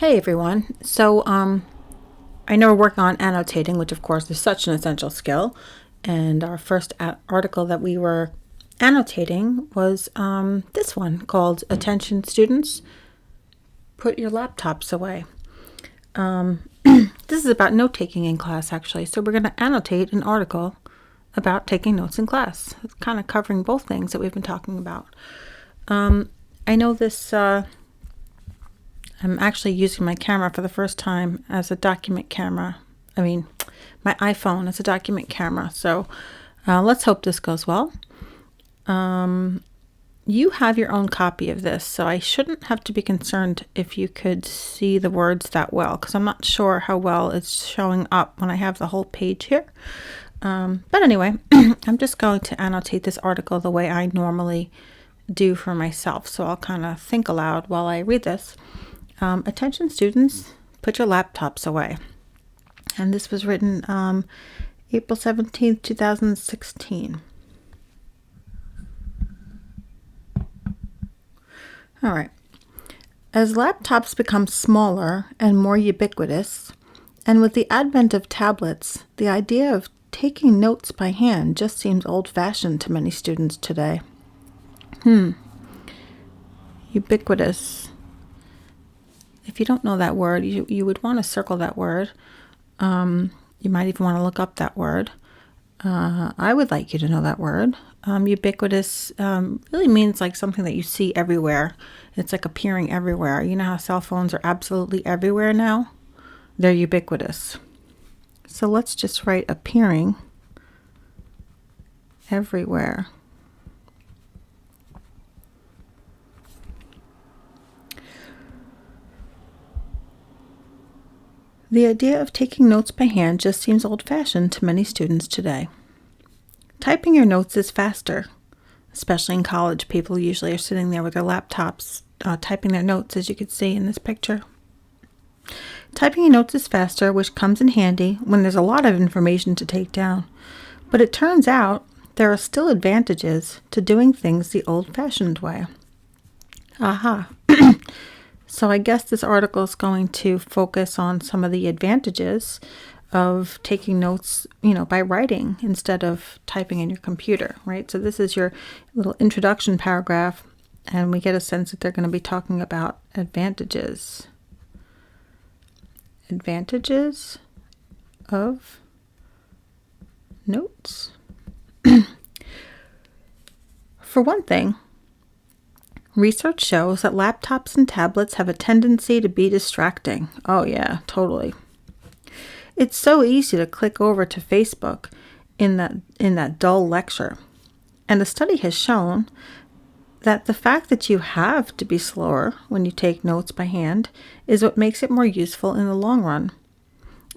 Hey everyone. I know we're working on annotating, which of course is such an essential skill. And our first article that we were annotating was this one called "Attention Students, Put Your Laptops Away." This is about note taking in class, actually. So we're going to annotate an article about taking notes in class. It's kind of covering both things that we've been talking about. I know this. I'm actually using my camera for the first time as a document camera. My iPhone as a document camera. So let's hope this goes well. You have your own copy of this, so I shouldn't have to be concerned if you could see the words that well, because I'm not sure how well it's showing up when I have the whole page here. But anyway, I'm just going to annotate this article the way I normally do for myself. So I'll kind of think aloud while I read this. Attention students, put your laptops away. And this was written April 17th, 2016. All right. As laptops become smaller and more ubiquitous, and with the advent of tablets, the idea of taking notes by hand just seems old-fashioned to many students today. Ubiquitous. If you don't know that word, you would want to circle that word. You might even want to look up that word. I would like you to know that word. Ubiquitous really means like something that you see everywhere. It's like appearing everywhere. You know how cell phones are absolutely everywhere now? They're ubiquitous. So let's just write appearing everywhere. The idea of taking notes by hand just seems old-fashioned to many students today. Typing your notes is faster, especially in college. People usually are sitting there with their laptops typing their notes, as you can see in this picture. Typing your notes is faster, which comes in handy when there's a lot of information to take down. But it turns out there are still advantages to doing things the old-fashioned way. Aha! So I guess this article is going to focus on some of the advantages of taking notes, by writing instead of typing in your computer, right? So this is your little introduction paragraph, and we get a sense that they're going to be talking about advantages. Advantages of notes. For one thing, research shows that laptops and tablets have a tendency to be distracting. Oh yeah, totally. It's so easy to click over to Facebook in that dull lecture. And the study has shown that the fact that you have to be slower when you take notes by hand is what makes it more useful in the long run.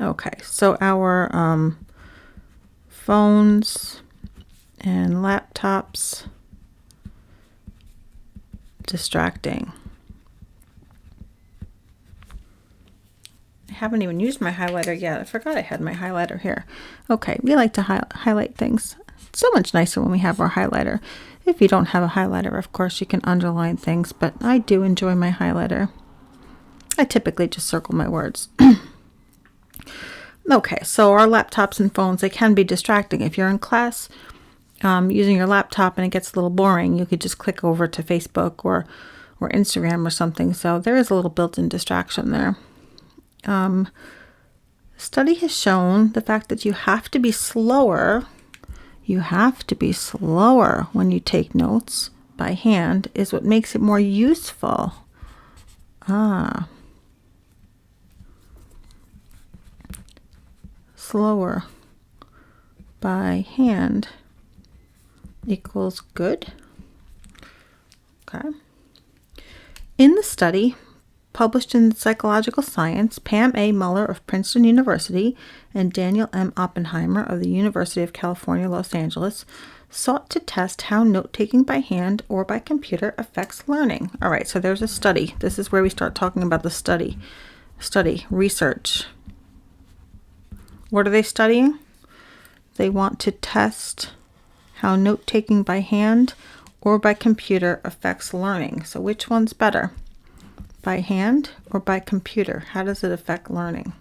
Okay, so our phones and laptops, distracting. I haven't even used my highlighter yet. I forgot I had my highlighter here. Okay, we like to highlight things. It's so much nicer when we have our highlighter. If you don't have a highlighter, of course, you can underline things, but I do enjoy my highlighter. I typically just circle my words. Okay, so our laptops and phones, they can be distracting. If you're in class using your laptop and it gets a little boring, you could just click over to Facebook or Instagram or something. So there is a little built-in distraction there. Study has shown the fact that you have to be slower. You have to be slower when you take notes by hand is what makes it more useful. Slower by hand equals good. Okay. In the study, published in Psychological Science, Pam A. Muller of Princeton University and Daniel M. Oppenheimer of the University of California, Los Angeles, sought to test how note-taking by hand or by computer affects learning. All right, so there's a study. This is where we start talking about the study, research. What are they studying? They want to test how note-taking by hand or by computer affects learning. So which one's better? By hand or by computer? How does it affect learning?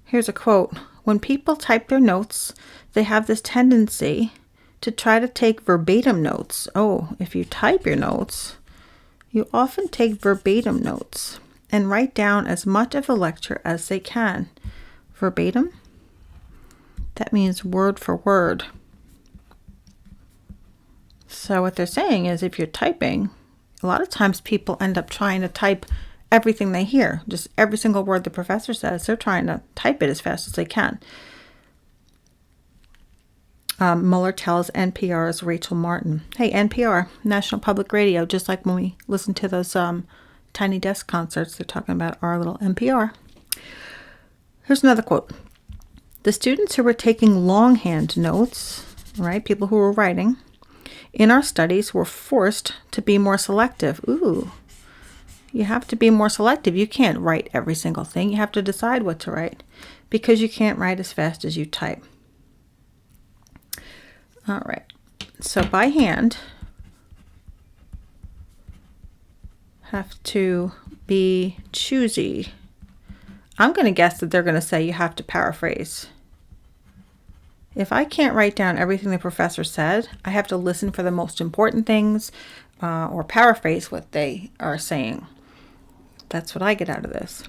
Here's a quote. When people type their notes, they have this tendency to try to take verbatim notes. Oh, if you type your notes, you often take verbatim notes and write down as much of the lecture as they can. Verbatim? That means word for word. So what they're saying is if you're typing, a lot of times people end up trying to type everything they hear. Just every single word the professor says, they're trying to type it as fast as they can. Mueller tells NPR's Rachel Martin, hey, NPR, National Public Radio, just like when we listen to those Tiny Desk concerts, they're talking about our little NPR. Here's another quote. The students who were taking longhand notes, right, people who were writing, in our studies were forced to be more selective. Ooh, you have to be more selective. You can't write every single thing. You have to decide what to write because you can't write as fast as you type. All right, so by hand, have to be choosy. I'm going to guess that they're going to say you have to paraphrase. If I can't write down everything the professor said, I have to listen for the most important things or paraphrase what they are saying. That's what I get out of this.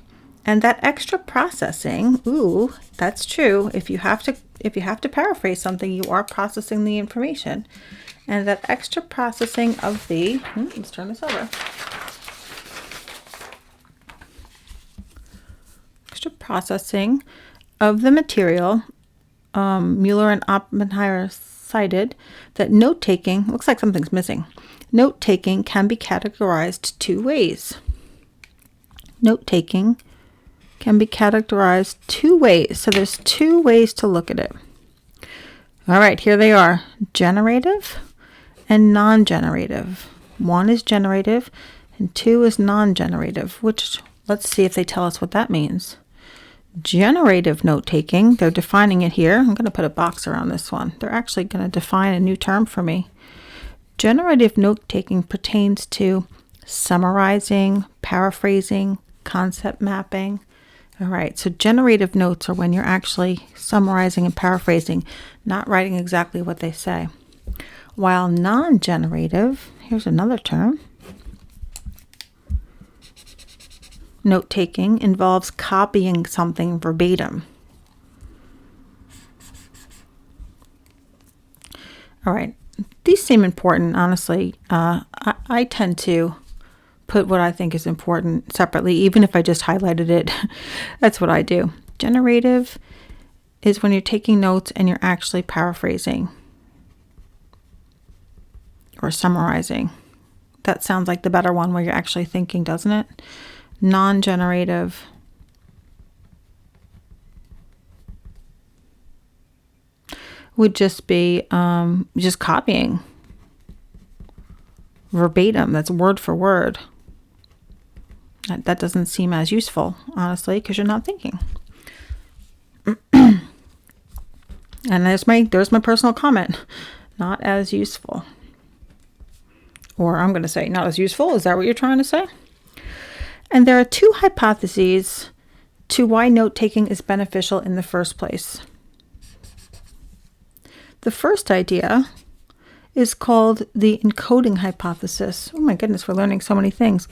And that extra processing, ooh, that's true. If you have to paraphrase something, you are processing the information. And that extra processing of the, let's turn this over. Extra processing of the material, Mueller and Oppenheimer cited that note-taking, looks like something's missing. Note-taking can be categorized two ways. Note-taking can be categorized two ways. So there's two ways to look at it. All right, here they are. Generative and non-generative. One is generative and two is non-generative, which let's see if they tell us what that means. Generative note-taking, they're defining it here. I'm going to put a box around this one. They're actually going to define a new term for me. Generative note-taking pertains to summarizing, paraphrasing, concept mapping. All right, so generative notes are when you're actually summarizing and paraphrasing, not writing exactly what they say. While non-generative, here's another term, note-taking involves copying something verbatim. All right, these seem important, honestly. I tend to put what I think is important separately, even if I just highlighted it. That's what I do. Generative is when you're taking notes and you're actually paraphrasing or summarizing. That sounds like the better one where you're actually thinking, doesn't it? Non-generative would just be just copying verbatim. That's word for word. That doesn't seem as useful, honestly, because you're not thinking. And there's my personal comment. Not as useful. Or I'm going to say not as useful. Is that what you're trying to say? And there are two hypotheses to why note-taking is beneficial in the first place. The first idea is called the encoding hypothesis. Oh my goodness, we're learning so many things.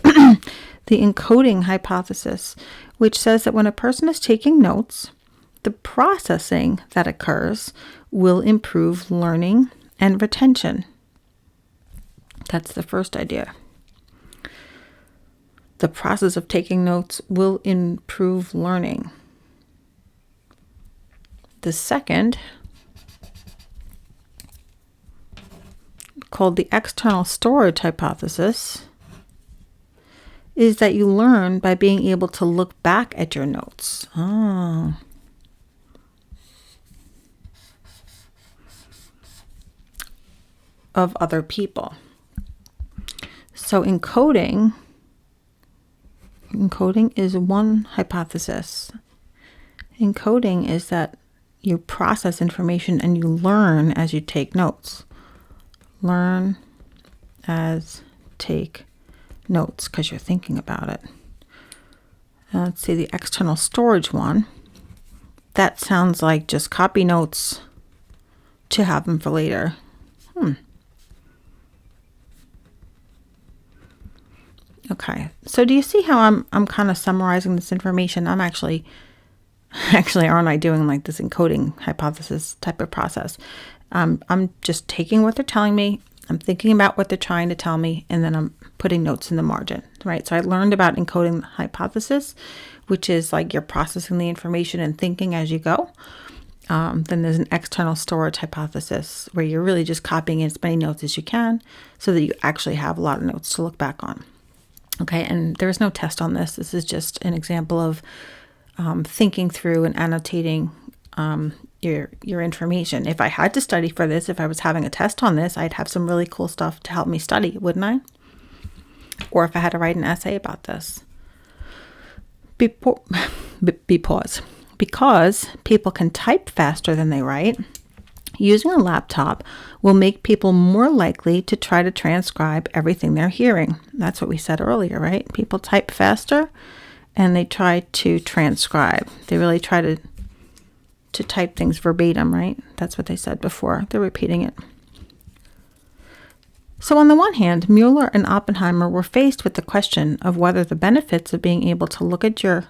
The encoding hypothesis, which says that when a person is taking notes, the processing that occurs will improve learning and retention. That's the first idea. The process of taking notes will improve learning. The second, called the external storage hypothesis, is that you learn by being able to look back at your notes. Oh. Of other people. So encoding is one hypothesis. Encoding is that you process information and you learn as you take notes. Learn as take notes because you're thinking about it. Let's see, the external storage one. That sounds like just copy notes to have them for later. Okay, so do you see how I'm kind of summarizing this information? I'm actually aren't I doing like this encoding hypothesis type of process? I'm just taking what they're telling me, I'm thinking about what they're trying to tell me, and then I'm putting notes in the margin, right? So I learned about encoding hypothesis, which is like you're processing the information and thinking as you go. Then there's an external storage hypothesis where you're really just copying as many notes as you can so that you actually have a lot of notes to look back on. Okay, and there's no test on this. This is just an example of thinking through and annotating your information. If I had to study for this, if I was having a test on this, I'd have some really cool stuff to help me study, wouldn't I? Or if I had to write an essay about this. Because people can type faster than they write, using a laptop will make people more likely to try to transcribe everything they're hearing. That's what we said earlier, right? People type faster and they try to transcribe. They really try to type things verbatim, right? That's what they said before. They're repeating it. So on the one hand, Mueller and Oppenheimer were faced with the question of whether the benefits of being able to look at your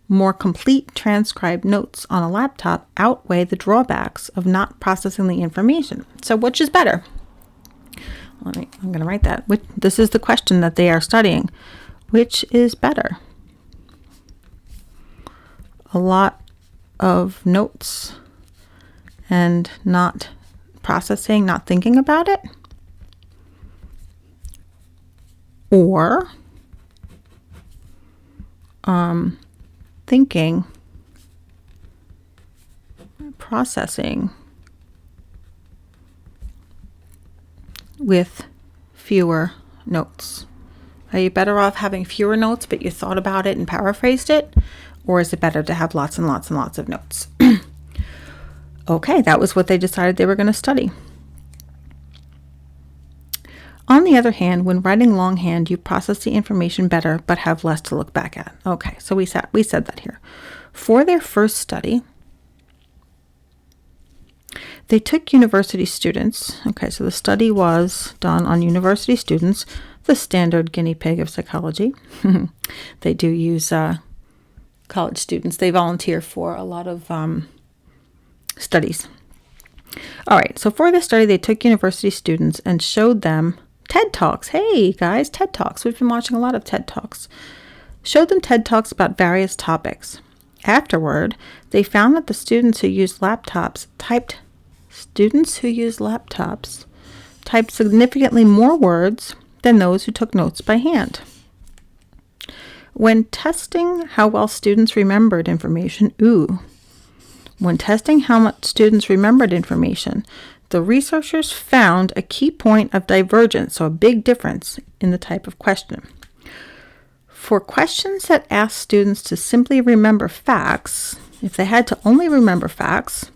more complete transcribed notes on a laptop outweigh the drawbacks of not processing the information. So which is better? I'm going to write that. This is the question that they are studying. Which is better? A lot of notes and not processing, not thinking about it? Or thinking, processing with fewer notes? Are you better off having fewer notes, but you thought about it and paraphrased it? Or is it better to have lots and lots and lots of notes? Okay, that was what they decided they were going to study. On the other hand, when writing longhand, you process the information better, but have less to look back at. Okay, so we said that here. For their first study, they took university students. Okay, so the study was done on university students, the standard guinea pig of psychology. They do use college students. They volunteer for a lot of studies. All right, so for this study, they took university students and showed them TED Talks. Hey, guys, TED Talks. We've been watching a lot of TED Talks. Showed them TED Talks about various topics. Afterward, they found that the students who used laptops typed significantly more words than those who took notes by hand. When testing how well students remembered information, the researchers found a key point of divergence, so a big difference in the type of question. For questions that asked students to simply remember facts, if they had to only remember facts,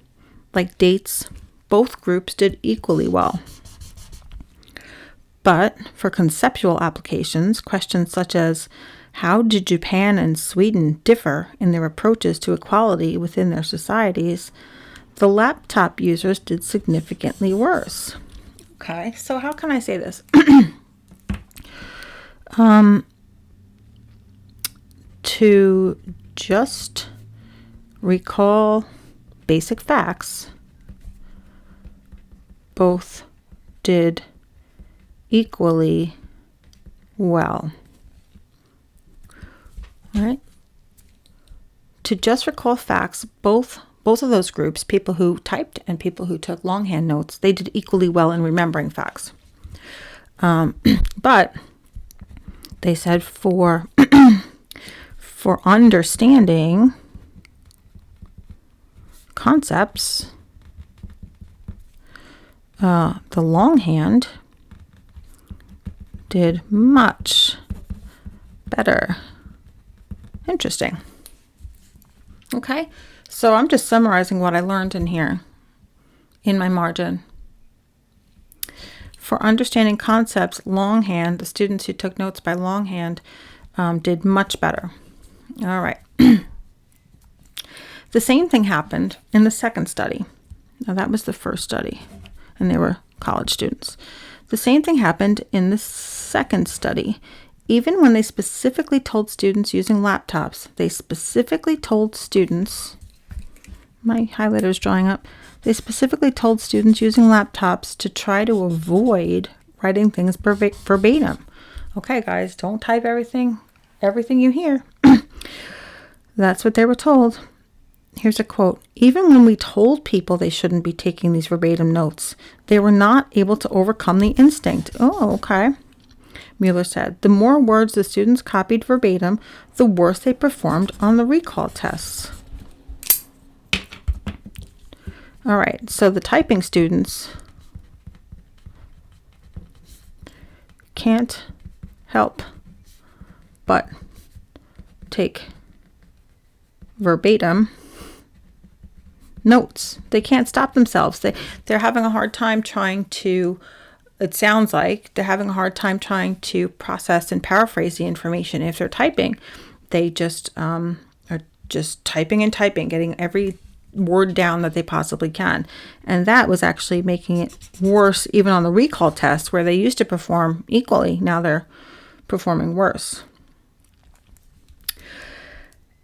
like dates, both groups did equally well. But for conceptual applications, questions such as how did Japan and Sweden differ in their approaches to equality within their societies, the laptop users did significantly worse. Okay, so how can I say this? To just recall basic facts, both did equally well. All right. To just recall facts, both of those groups, people who typed and people who took longhand notes, they did equally well in remembering facts. But they said for understanding concepts, the longhand did much better. Interesting. Okay, so I'm just summarizing what I learned in here in my margin. For understanding concepts, longhand, the students who took notes by longhand did much better. All right. The same thing happened in the second study. Now, that was the first study, and they were college students. The same thing happened in the second study. Even when they specifically told students using laptops, they specifically told students, my highlighter is drawing up, they specifically told students using laptops to try to avoid writing things verbatim. Okay, guys, don't type everything you hear. That's what they were told. Here's a quote. Even when we told people they shouldn't be taking these verbatim notes, they were not able to overcome the instinct. Oh, okay. Mueller said, the more words the students copied verbatim, the worse they performed on the recall tests. All right, so the typing students can't help but take verbatim notes. They can't stop themselves. They're having a hard time trying to, it sounds like they're having a hard time trying to process and paraphrase the information. If they're typing, they just are just typing and typing, getting every word down that they possibly can. And that was actually making it worse even on the recall test where they used to perform equally. Now they're performing worse.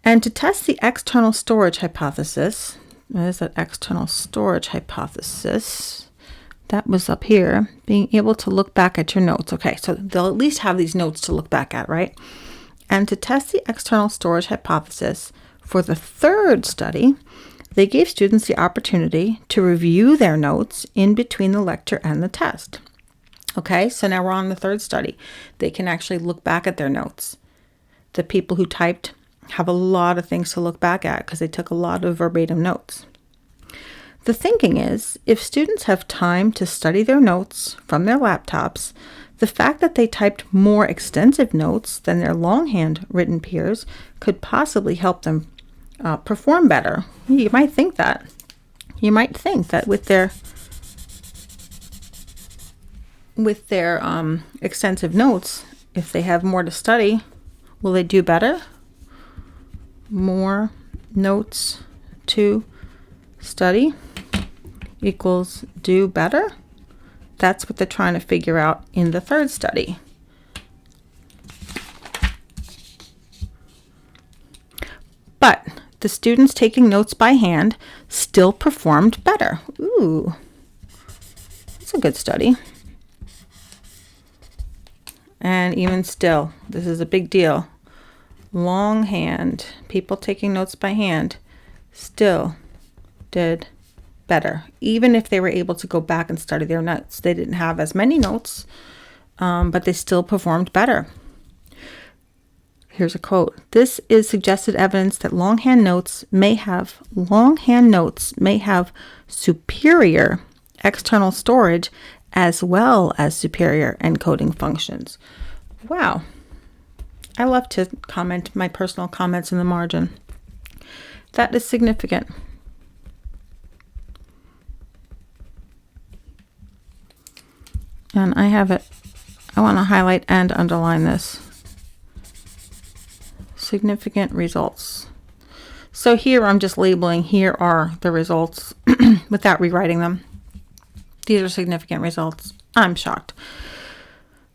And to test the external storage hypothesis, what is that external storage hypothesis? That was up here, being able to look back at your notes. Okay, so they'll at least have these notes to look back at, right? And to test the external storage hypothesis for the third study, they gave students the opportunity to review their notes in between the lecture and the test. Okay, so now we're on the third study. They can actually look back at their notes. The people who typed have a lot of things to look back at because they took a lot of verbatim notes. The thinking is, if students have time to study their notes from their laptops, the fact that they typed more extensive notes than their longhand written peers could possibly help them perform better. You might think that. You might think that with their extensive notes, if they have more to study, will they do better? More notes to study equals do better. That's what they're trying to figure out in the third study. But the students taking notes by hand still performed better. Ooh, that's a good study. And even still, this is a big deal. Longhand, people taking notes by hand, still did better. Even if they were able to go back and study their notes. They didn't have as many notes, but they still performed better. Here's a quote. This is suggested evidence that longhand notes may have superior external storage as well as superior encoding functions. Wow. I love to comment my personal comments in the margin. That is significant. And I have it. I want to highlight and underline this. Significant results. So here I'm just labeling, here are the results without rewriting them. These are significant results. I'm shocked.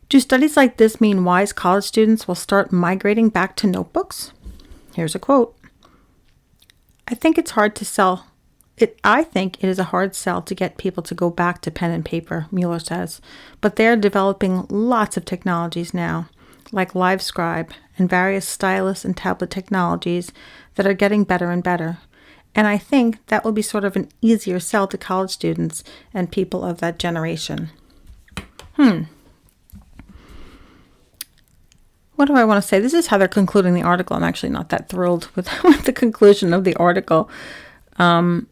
Do studies like this mean wise college students will start migrating back to notebooks? Here's a quote. I think it is a hard sell to get people to go back to pen and paper, Mueller says, but they're developing lots of technologies now, like LiveScribe and various stylus and tablet technologies that are getting better and better. And I think that will be sort of an easier sell to college students and people of that generation. What do I want to say? This is how they're concluding the article. I'm actually not that thrilled with the conclusion of the article. I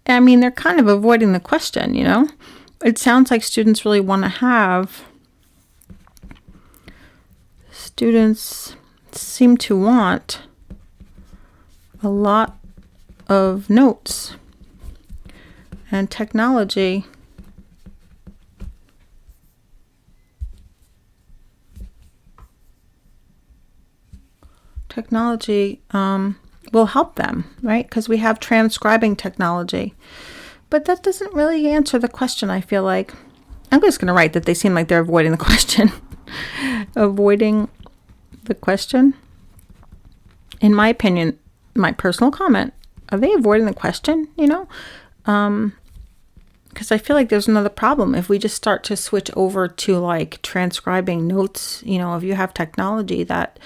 mean, they're kind of avoiding the question, you know? It sounds like students really want to have... Students seem to want a lot of notes. And technology will help them, right? Because we have transcribing technology. But that doesn't really answer the question, I feel like. I'm just going to write that they seem like they're avoiding the question. Avoiding the question. In my opinion, my personal comment, are they avoiding the question, because I feel like there's another problem. If we just start to switch over to like transcribing notes, if you have technology that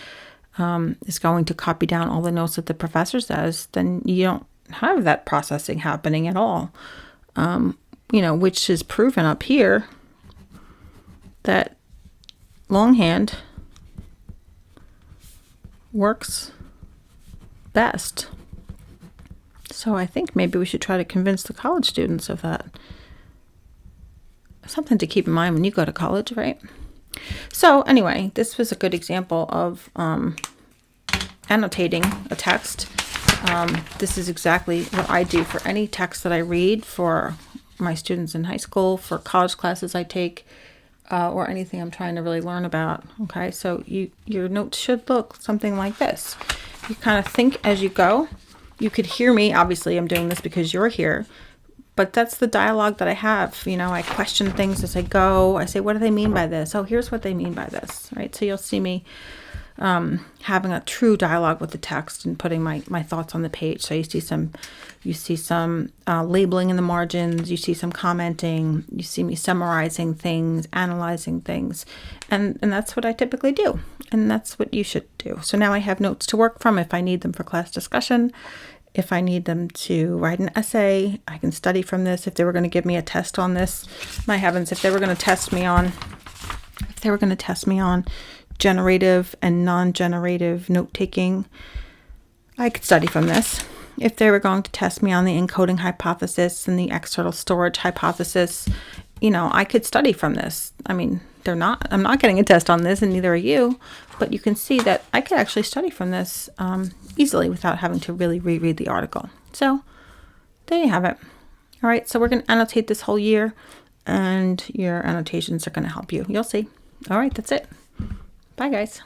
is going to copy down all the notes that the professor says, then you don't have that processing happening at all, which is proven up here that longhand works best. So I think maybe we should try to convince the college students of that. Something to keep in mind when you go to college, right? So anyway, this was a good example of annotating a text. This is exactly what I do for any text that I read for my students in high school, for college classes I take, or anything I'm trying to really learn about. Okay, so your notes should look something like this. You kind of think as you go. You could hear me. Obviously, I'm doing this because you're here. But that's the dialogue that I have. I question things as I go. I say, what do they mean by this? Oh, here's what they mean by this, right? So you'll see me having a true dialogue with the text and putting my thoughts on the page. So you see some labeling in the margins. You see some commenting. You see me summarizing things, analyzing things. And that's what I typically do. And that's what you should do. So now I have notes to work from if I need them for class discussion. If I need them to write an essay, I can study from this. If they were going to give me a test on this, my heavens, if they were going to test me on generative and non-generative note-taking, I could study from this. If they were going to test me on the encoding hypothesis and the external storage hypothesis, I could study from this. I mean, I'm not getting a test on this, and neither are you, but you can see that I could actually study from this easily without having to really reread the article. So there you have it. All right, so we're going to annotate this whole year, and your annotations are going to help you. You'll see. All right, that's it. Bye, guys.